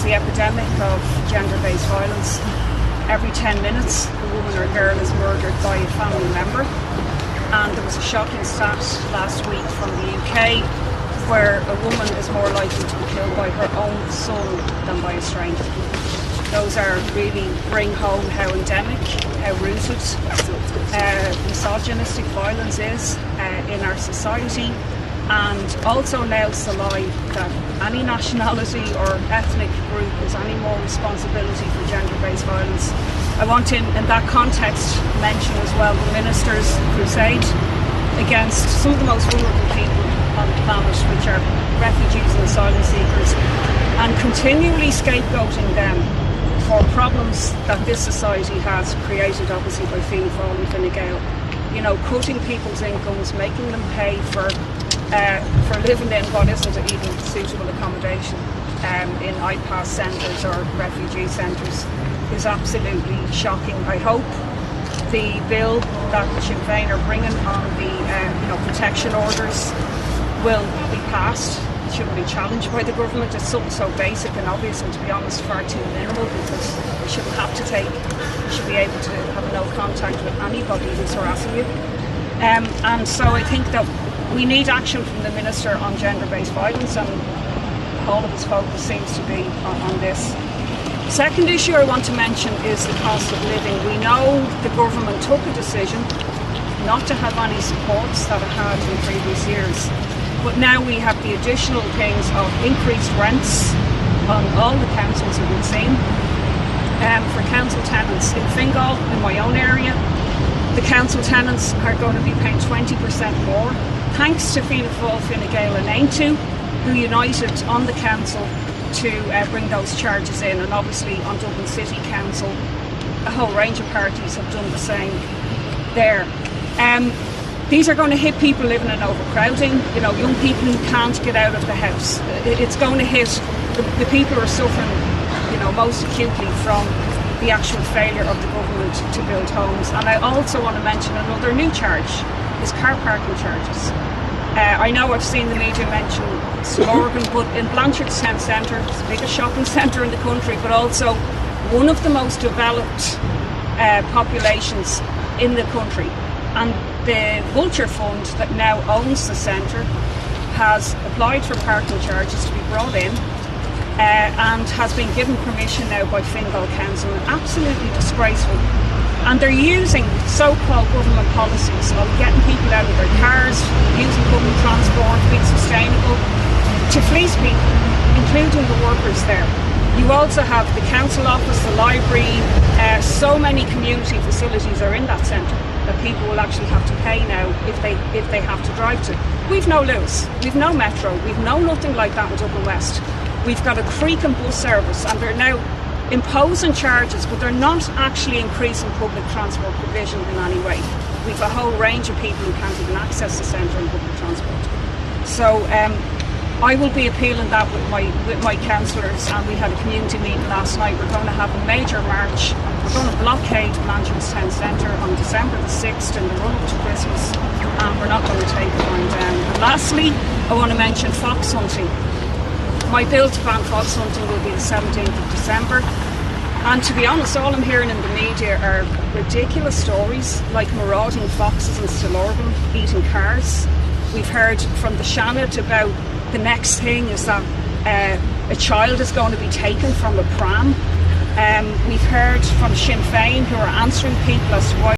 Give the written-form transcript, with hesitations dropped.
the epidemic of gender-based violence. Every 10 minutes, a woman or girl is murdered by a family member. And there was a shocking stat last week from the UK where a woman is more likely to be killed by her own son than by a stranger. Those are really bring home how endemic, how rooted misogynistic violence is in our society, and also nails the lie that any nationality or ethnic group has any more responsibility for gender-based violence. I want to, in that context, mention as well the Minister's crusade against some of the most vulnerable people on the planet, which are refugees and asylum seekers, and continually scapegoating them for problems that this society has created, obviously by Fianna Fáil and Fine Gael. You know, cutting people's incomes, making them pay for living in what isn't even suitable accommodation in IPAS centres or refugee centres is absolutely shocking. I hope the bill that Sinn Féin are bringing on the protection orders will be passed. It shouldn't be challenged by the government. It's something so basic and obvious, and to be honest, far too minimal, because you shouldn't have to you should be able to have no contact with anybody who's harassing you. And so I think that we need action from the Minister on gender-based violence, and all of his focus seems to be on this. Second issue I want to mention is the cost of living. We know the government took a decision not to have any supports that it had in previous years, but now we have the additional things of increased rents on all the councils that we've seen. For council tenants in Fingal, in my own area, the council tenants are going to be paying 20% more, thanks to Fianna Fáil, Fine Gael and Aintu, who united on the council to bring those charges in, and obviously on Dublin City Council a whole range of parties have done the same there. These are going to hit people living in overcrowding, young people who can't get out of the house. It's going to hit the people who are suffering most acutely from the actual failure of the government to build homes. And I also want to mention another new charge, is car parking charges. I know I've seen the media mention Slorgan, but in Blanchard's Town Centre, it's the biggest shopping centre in the country, but also one of the most developed populations in the country. And the Vulture Fund that now owns the centre has applied for parking charges to be brought in and has been given permission now by Fingal Council. Absolutely disgraceful. And they're using so-called government policies of getting people out of their cars, using public transport, being sustainable, to fleece people, including the workers there. You also have the council office, the library, so many community facilities are in that centre that people will actually have to pay now if they have to drive to. We've no Luas, we've no metro, we've no nothing like that in Dublin West. We've got a creek and bus service, and they're now imposing charges, but they're not actually increasing public transport provision in any way. We've a whole range of people who can't even access the centre in public transport. So I will be appealing that with my councillors, and we had a community meeting last night. We're going to have a major march. We're going to blockade Blanchard's Town Centre on December the 6th in the run-up to Christmas, and we're not going to take it lying down. And lastly, I want to mention fox hunting. My bill to ban fox hunting will be the 17th of December. And to be honest, all I'm hearing in the media are ridiculous stories like marauding foxes in Stillorgan eating cars. We've heard from the Shannon about the next thing is that a child is going to be taken from a pram. We've heard from Sinn Féin, who are answering people as to why